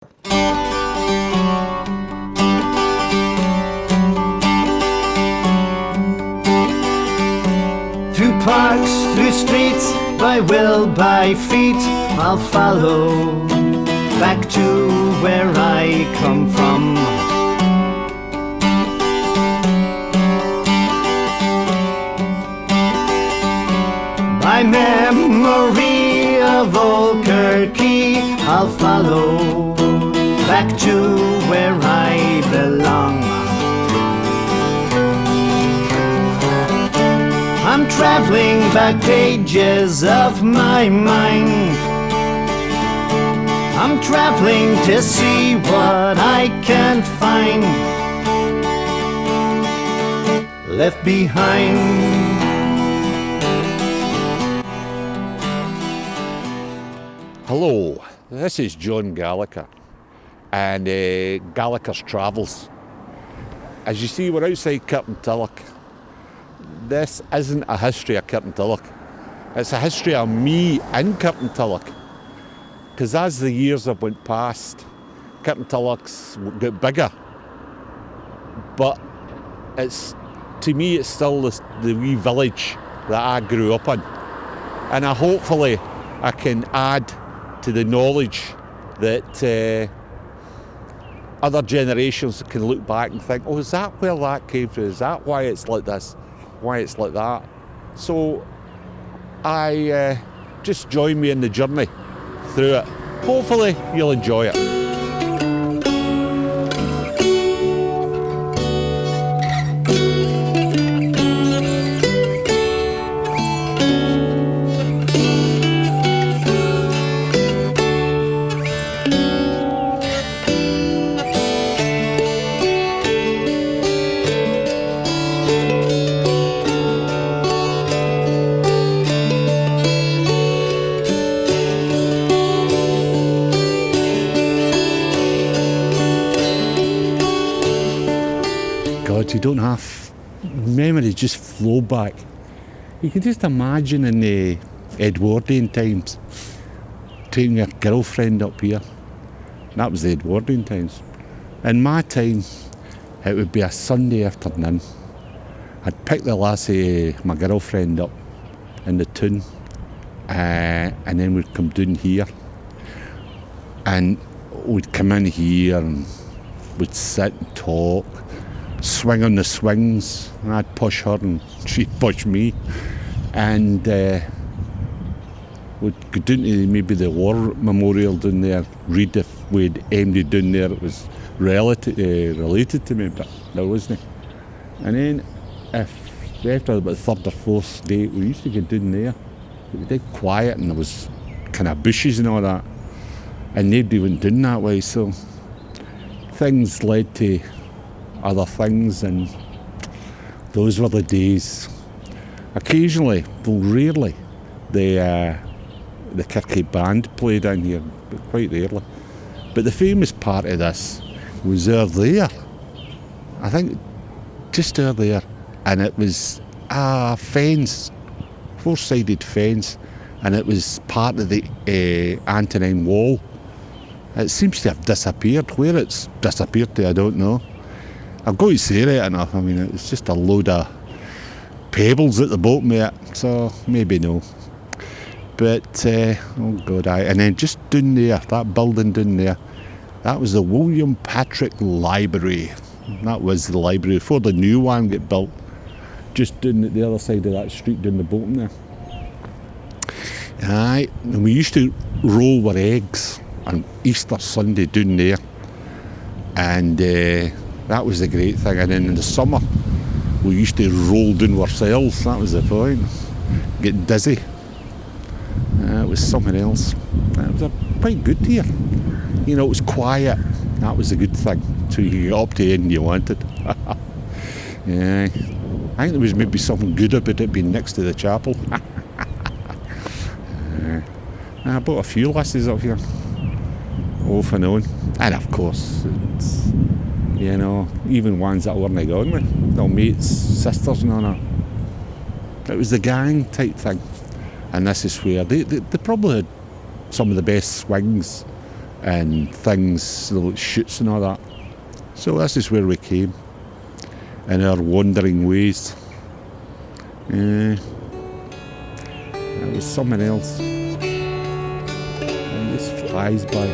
Through parks, through streets, by will, by feet, I'll follow back to where I come from. By memory of old Kirky, I'll follow back to where I belong. I'm traveling back pages of my mind. I'm traveling to see what I can find left behind. Hello, this is John Gallagher and Gallagher's Travels. As you see, we're outside Kirkintilloch. This isn't a history of Kirkintilloch. It's a history of me in Kirkintilloch. Because as the years have went past, Kirkintilloch's got bigger. But to me, it's still the wee village that I grew up in. And hopefully I can add to the knowledge that other generations can look back and think, oh, is that where that came from? Is that why it's like this? Why it's like that? So just join me in the journey through it. Hopefully you'll enjoy it. You don't have memories just flow back. You can just imagine in the Edwardian times taking your girlfriend up here. That was the Edwardian times. In my time, it would be a Sunday afternoon. I'd pick the lassie, my girlfriend, up in the town, and then we'd come down here, and we'd come in here and we'd sit and talk. Swing on the swings, and I'd push her and she'd push me, and we'd go down to maybe the war memorial down there, read if we'd ended down there. It was related to me, but there wasn't. And then after about the third or fourth day, we used to get down there. It was dead quiet and there was kind of bushes and all that, and nobody went down that way, so things led to other things, and those were the days. Occasionally, well, rarely, the Kirky band played in here, but quite rarely. But the famous part of this was there. I think just there, and it was a fence, four-sided fence, and it was part of the Antonine Wall. It seems to have disappeared. Where it's disappeared to, I don't know. I've got to say it enough. I mean, it's just a load of pebbles at the bottom of it, so maybe no. But, oh God, and then just down there, that building down there, that was the William Patrick Library. That was the library before the new one got built, just down at the other side of that street, down the bottom there. Aye, and we used to roll our eggs on Easter Sunday down there, and that was the great thing. And then in the summer, we used to roll down ourselves. That was the point. Get dizzy. It was something else. It was quite good here. You know, it was quiet. That was a good thing. So you could get up to anything you wanted. Yeah. I think there was maybe something good about it being next to the chapel. I bought a few lassies up here, off and on. And of course, it's, you know, even ones that I weren't going with, their mates, sisters and all that. It was the gang type thing. And this is where they probably had some of the best swings and things, like shoots and all that. So this is where we came, in our wandering ways. It was something else. And this flies by.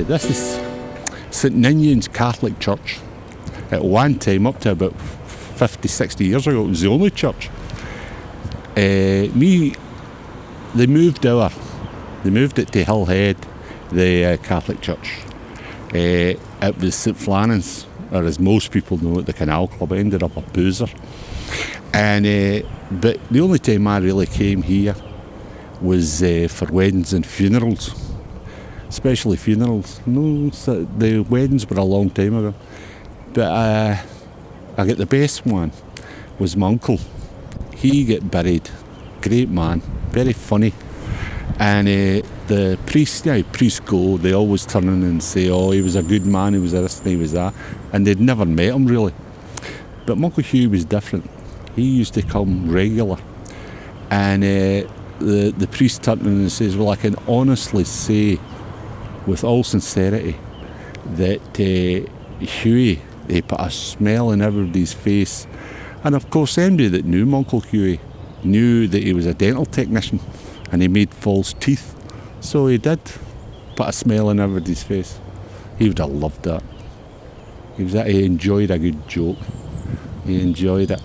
This is St Ninian's Catholic Church. At one time, up to about 50, 60 years ago, it was the only church. They moved it to Hillhead, the Catholic Church. It was St Flannan's, or as most people know it, the Canal Club. It ended up a boozer. And but the only time I really came here was for weddings and funerals. Especially funerals. No, the weddings were a long time ago. But I got the best one was my uncle. He got buried. Great man, very funny. And the priests go, they always turn in and say, oh, he was a good man, he was this and he was that. And they'd never met him really. But my Uncle Hugh was different. He used to come regular. And the priest turned in and says, well, I can honestly say, with all sincerity, that Hughie, he put a smile on everybody's face. And of course, anybody that knew my Uncle Hughie knew that he was a dental technician and he made false teeth. So he did put a smile on everybody's face. He would have loved that. He enjoyed a good joke. He enjoyed it.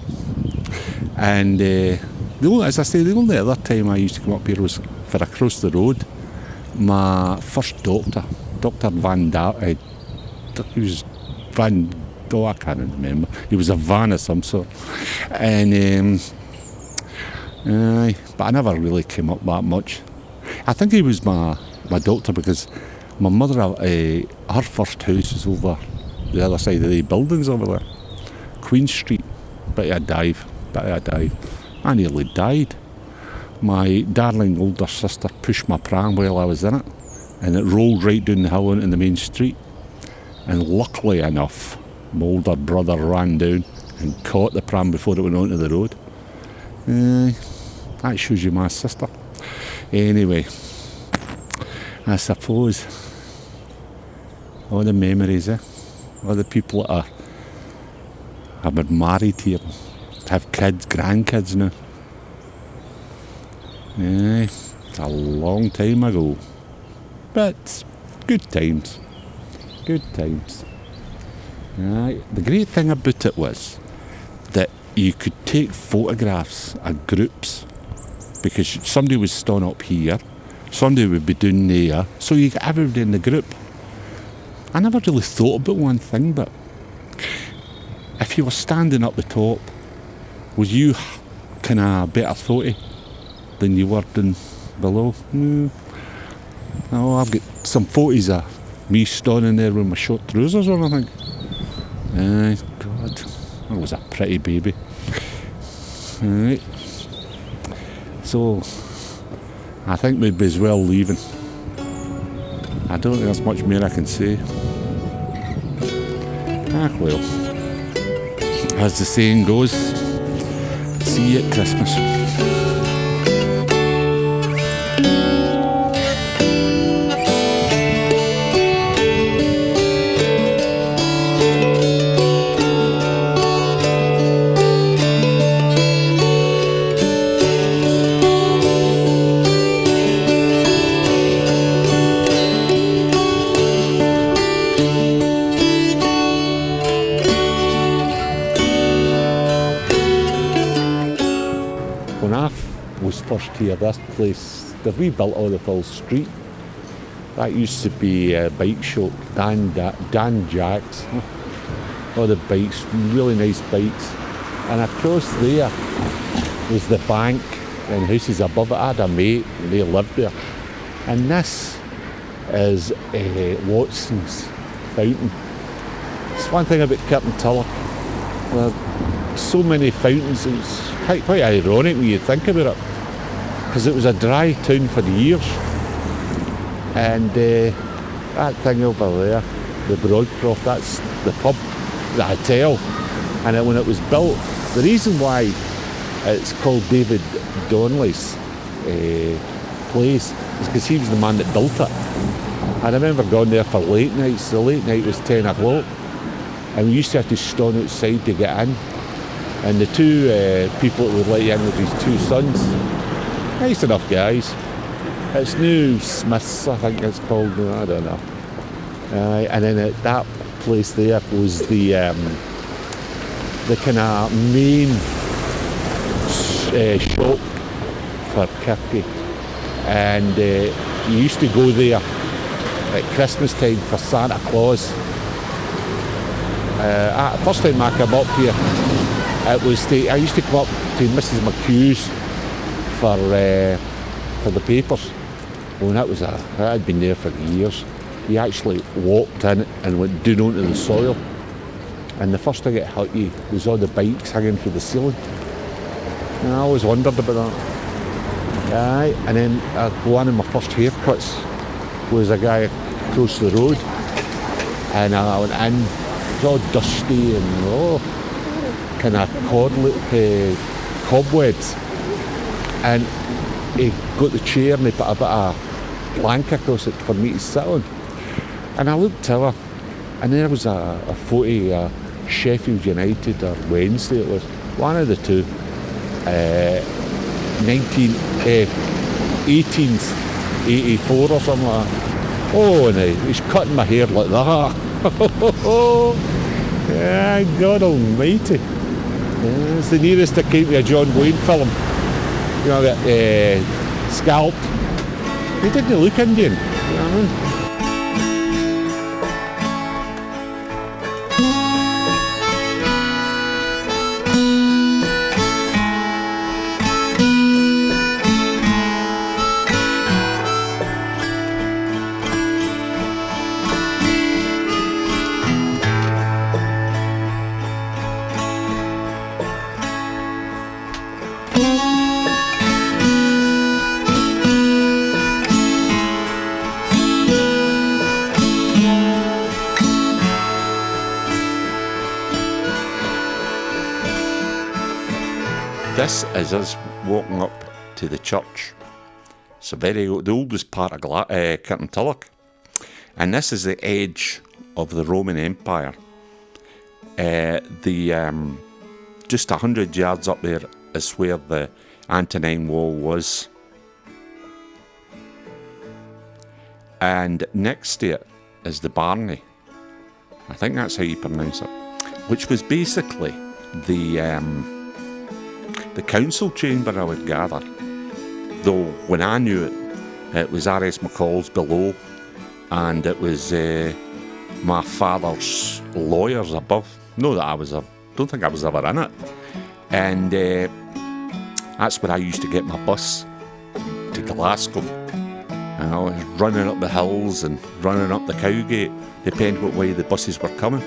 And as I say, the only other time I used to come up here was for across the road. My first doctor, Dr. Van Dam, he was Van, oh, I can't remember. He was a Van of some sort. And, but I never really came up that much. I think he was my doctor because my mother, her first house was over the other side of the buildings over there. Queen Street, bit of a dive. I nearly died. My darling older sister pushed my pram while I was in it, and it rolled right down the hill into the main street. And luckily enough, my older brother ran down and caught the pram before it went onto the road. That shows you my sister. Anyway, I suppose all the memories, all the people that have been married here, have kids, grandkids now. It's a long time ago, but good times. The great thing about it was that you could take photographs of groups because somebody was standing up here, somebody would be down there, so you got everybody in the group. I never really thought about one thing, but if you were standing up the top, was you kind of better thoughty than you were down below? No, I've got some photos of me standing there with my short trousers on, I think. God, I was a pretty baby. Right. So, I think we'd be as well leaving. I don't think there's much more I can say. Well, as the saying goes, see you at Christmas. first here, this place, they've rebuilt all the full street. That used to be a bike shop, Dan Jack's. All the bikes, really nice bikes. And across there was the bank and houses above it. I had a mate and they lived there. And this is Watson's fountain. It's one thing about Captivate. There are so many fountains. It's quite ironic when you think about it, because it was a dry town for years. And that thing over there, the Broadcroft, that's the pub, the hotel. And when it was built, the reason why it's called David Donnelly's place is because he was the man that built it. I remember going there for late nights. The late night was 10 o'clock. And we used to have to stand outside to get in. And the two people that would let you in were his two sons. Nice enough guys. It's New Smiths, I think it's called. I don't know. And then at that place there was the kind of main shop for Kirky. And you used to go there at Christmas time for Santa Claus. First time I came up here, it was I used to come up to Mrs. McHugh's for the papers. Well, that had been there for years. You actually walked in and went down onto the soil. And the first thing it hit you was all the bikes hanging from the ceiling. And I always wondered about that. Aye. And then one of my first haircuts was a guy across the road. And I went in, it was all dusty and kind of cobwebs. And he got the chair and he put a bit of plank across it for me to sit on. And I looked over, and there was a photo of Sheffield United or Wednesday, it was one of the two, 1884 or something like that. Oh, and he's cutting my hair like that. Yeah, God almighty. Yeah, it's the nearest I came to a John Wayne film. You know, that scalped. He didn't look Indian, you know what I mean? This is us walking up to the church. It's the oldest part of Captivate. And this is the edge of the Roman Empire. Just 100 yards up there is where the Antonine Wall was. And next to it is the Barney. I think that's how you pronounce it. Which was basically the council chamber, I would gather. Though when I knew it, it was R.S. McCall's below, and it was my father's lawyers above. No, don't think I was ever in it. And that's where I used to get my bus to Glasgow. And I was running up the hills and running up the Cowgate, depending what way the buses were coming.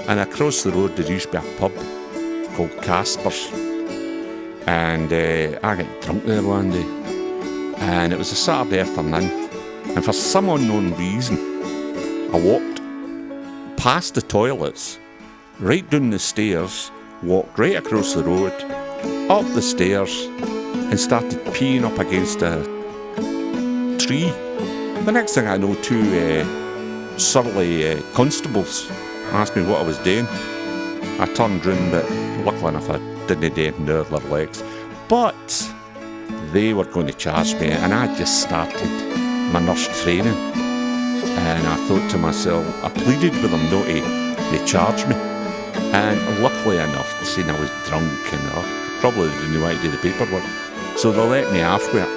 And across the road there used to be a pub called Casper's. And I got drunk there one day, and it was a Saturday afternoon, and for some unknown reason I walked past the toilets, right down the stairs, walked right across the road, up the stairs, and started peeing up against a tree. The next thing I know, two surly constables asked me what I was doing. I turned round, but luckily enough I didn't do anything to their legs. But they were going to charge me, and I just started my nurse training. And I thought to myself, I pleaded with them not to charge me. And luckily enough, they seen I was drunk and I probably didn't want to do the paperwork. So they let me off with it.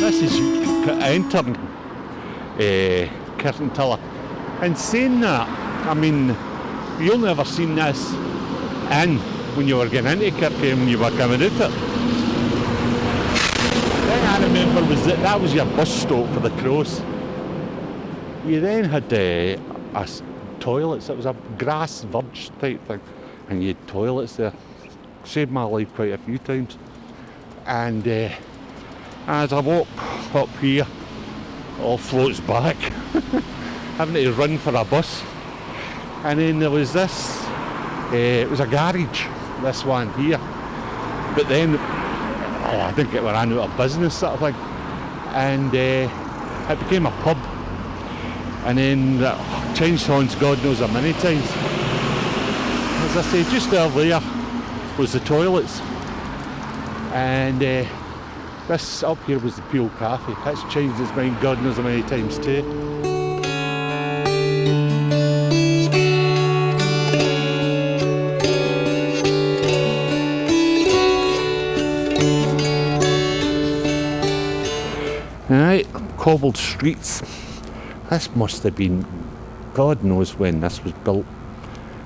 This is entering Kirkentilla. And saying that, I mean, you'll never seen this in when you were getting into Kirky when you were coming out it. Then I remember that was your bus stop for the Cross. You then had toilets. It was a grass verge type thing, and you had toilets there. Saved my life quite a few times. And as I walk up here, it all floats back, having to run for a bus. And then there was this. It was a garage. This one here. But then I think it ran out of business, sort of thing, and it became a pub. And then changed hands God knows how many times. As I say, just there was the toilets, and this up here was the Peel Cafe. That's changed its mind God knows how many times too. Alright, cobbled streets. This must have been, God knows when this was built,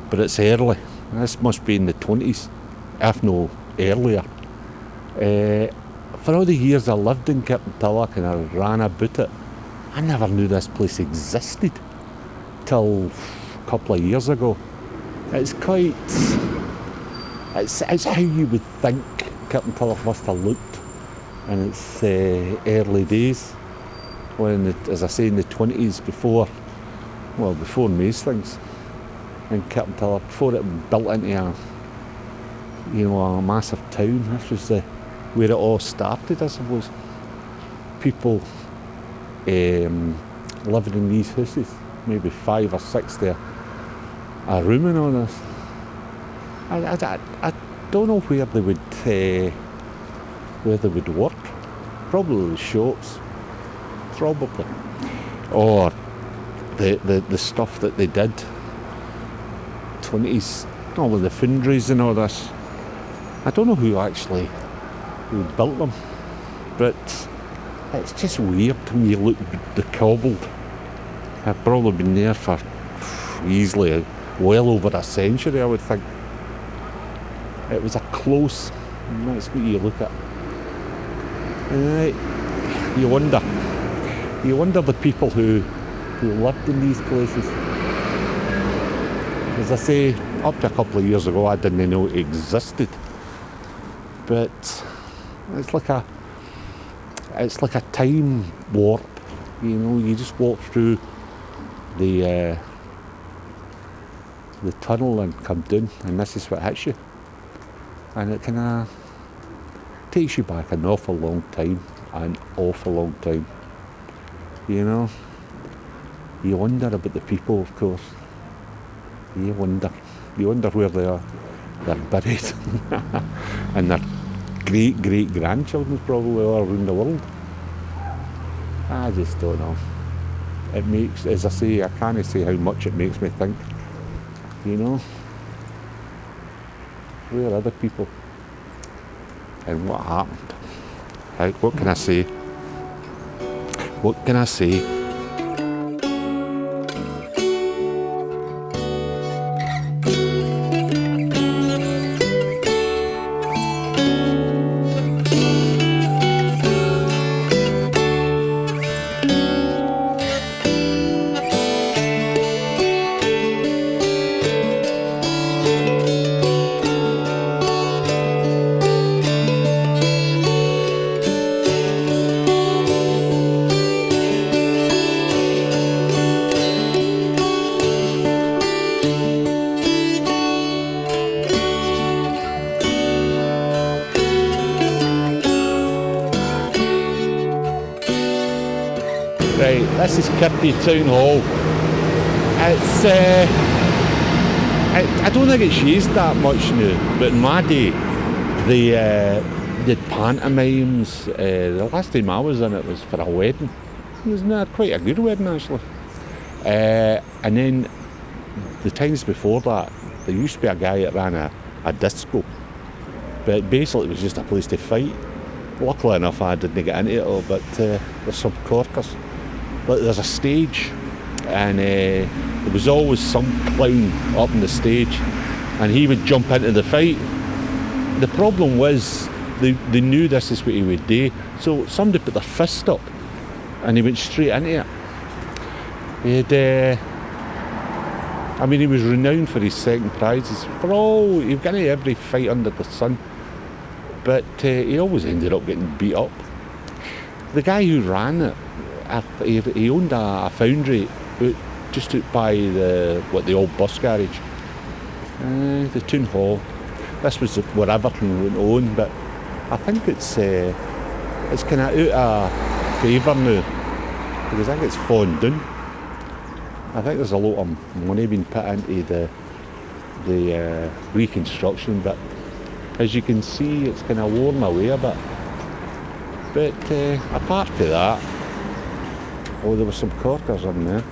but it's early. This must be in the 20s, if no earlier. For all the years I lived in Kirkentilla and I ran about it, I never knew this place existed till a couple of years ago. It's quite, it's how you would think Kirkentilla must have looked in its early days. When, as I say, in the 20s, before most things in Kirkentilla, before it built into a massive town. This was where it all started, I suppose. People living in these houses, maybe 5 or 6 there, are rooming on this. I don't know where they would work. Probably the shops. Probably, or the stuff that they did, 20s, all of the foundries and all this. I don't know who built them, but it's just weird to me. Look, the cobbled. I've probably been there for easily well over a century, I would think. It was a close, and that's what you look at. You wonder the people who lived in these places. As I say, up to a couple of years ago I didn't know it existed. But it's like a time warp, you just walk through the tunnel and come down, and this is what hits you. And it kinda takes you back an awful long time. You wonder about the people, of course. You wonder where they are. They're buried, and their great grandchildren probably all around the world. I just don't know. It makes, as I say, I can't say how much it makes me think. Where are other people? And what happened? What can I say? What can I say? Right, this is Kirky Town Hall. It's, I don't think it's used that much now, but in my day, they did pantomimes. The last time I was in it was for a wedding. It was quite a good wedding, actually. And then the times before that, there used to be a guy that ran a disco, but basically it was just a place to fight. Luckily enough, I didn't get into it all, but there's some corkers. But there's a stage, and there was always some clown up on the stage, and he would jump into the fight. The problem was they knew this is what he would do, so somebody put their fist up, and he went straight into it. He was renowned for his second prizes. He got into every fight under the sun, but he always ended up getting beat up. The guy who ran it, he owned a foundry just out by the old bus garage, the town hall. This was where Everton went on, but I think it's kind of out of favour now, because I think it's fallen down. I think there's a lot of money being put into the reconstruction, but as you can see, it's kind of worn away a bit. But apart from that, there were some corkers in there.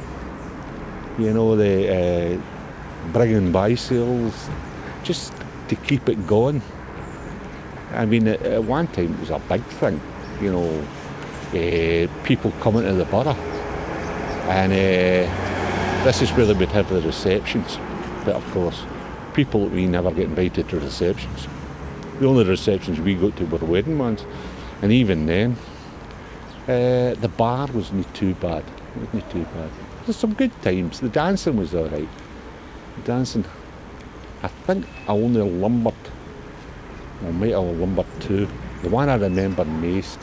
The bring and buy sales, just to keep it going. At one time it was a big thing, people coming to the borough, and this is where they would have the receptions. But of course, we never get invited to receptions. The only receptions we go to were wedding ones, and even then, the bar wasn't too bad. There's some good times. The dancing was all right. I think I only lumbered. I might have lumbered two. The one I remember most,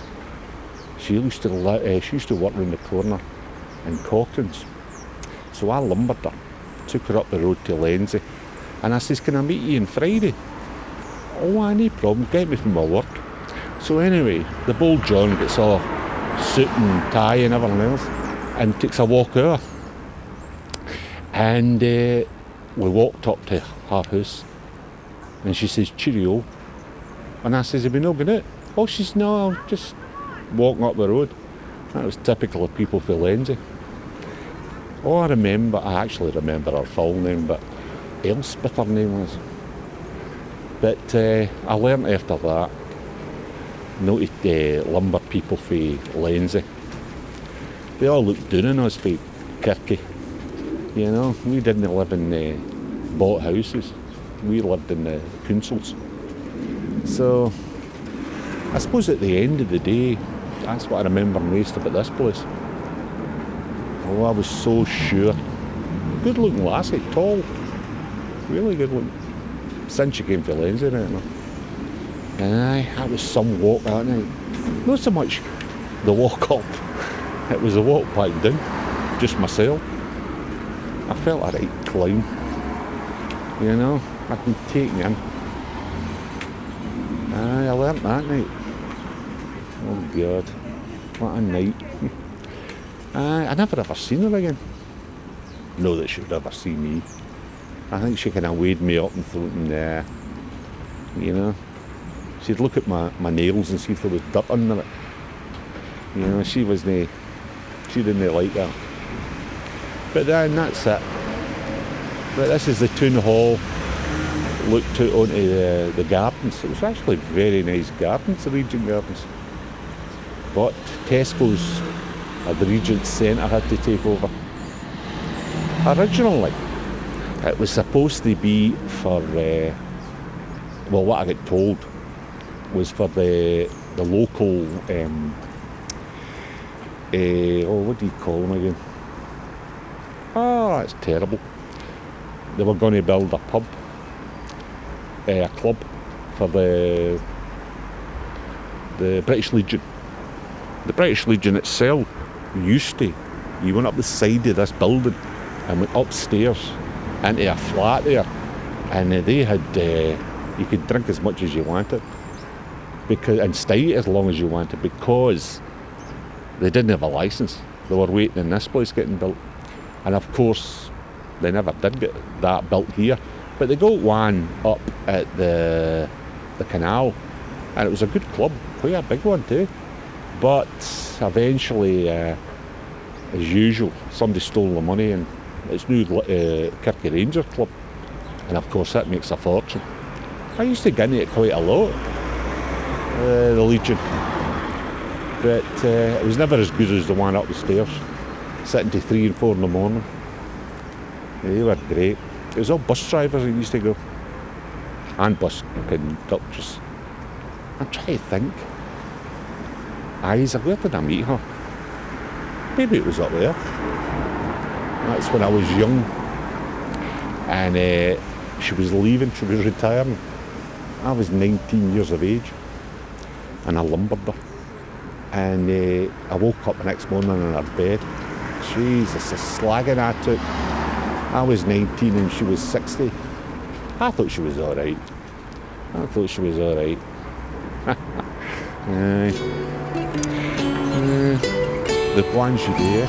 she used to work round the corner in Cochrane's. So I lumbered her, took her up the road to Lenzie, and I says, "Can I meet you on Friday?" "Oh, no problem, get me from my work." So anyway, the bold John gets all suit and tie and everything else, and takes a walk over. And we walked up to her house, and she says, "Cheerio." And I says, "Have you not been out?" "Oh," she says, "No, I'm just walking up the road." That was typical of people for Lenzie. I actually remember her full name, but Elspeth her name was. But I learnt after that not to lumber people for Lenzie. They all looked down on us for Kirky. We didn't live in bought houses. We lived in the councils. So I suppose at the end of the day, that's what I remember most about this place. I was so sure. Good looking lassie, tall, really good looking. Since she came to Lenzie, right now. Aye, that was some walk that night. Not so much the walk up, it was the walk back down, just myself. I felt a right clown, I'd been taken in. Aye, I learnt that night. Oh God, what a night. I never ever seen her again. No, that she would ever see me. I think she kind of weighed me up and threw it in there. She'd look at my nails and see if there was dirt under it. She didn't like that. But then that's it. But this is the town hall. Looked out onto the gardens. It was actually very nice gardens, the Regent Gardens. But Tesco's, the Regent Centre, had to take over. Originally, it was supposed to be for, what I got told was for the local, what do you call them again? Oh, that's terrible. They were going to build a pub, a club for the British Legion. The British Legion itself used to, you went up the side of this building and went upstairs into a flat there, and they had, you could drink as much as you wanted and stay as long as you wanted, because they didn't have a licence. They were waiting in this place getting built, and of course they never did get that built here, but they got one up at the canal, and it was a good club, quite a big one too. But eventually as usual, somebody stole the money, and it's new Kirky Ranger Club, and of course that makes a fortune. I used to get into it quite a lot, the Legion, but it was never as good as the one up the stairs, sitting to 3 and 4 in the morning. They were great. It was all bus drivers that used to go, and bus conductors. I'm trying to think. Where did I meet her? Maybe it was up there. That's when I was young, and she was leaving, she was retiring. I was 19 years of age, and I lumbered her. And I woke up the next morning in her bed. Jesus, the slagging I took. I was 19 and she was 60. I thought she was all right. The plan should be here.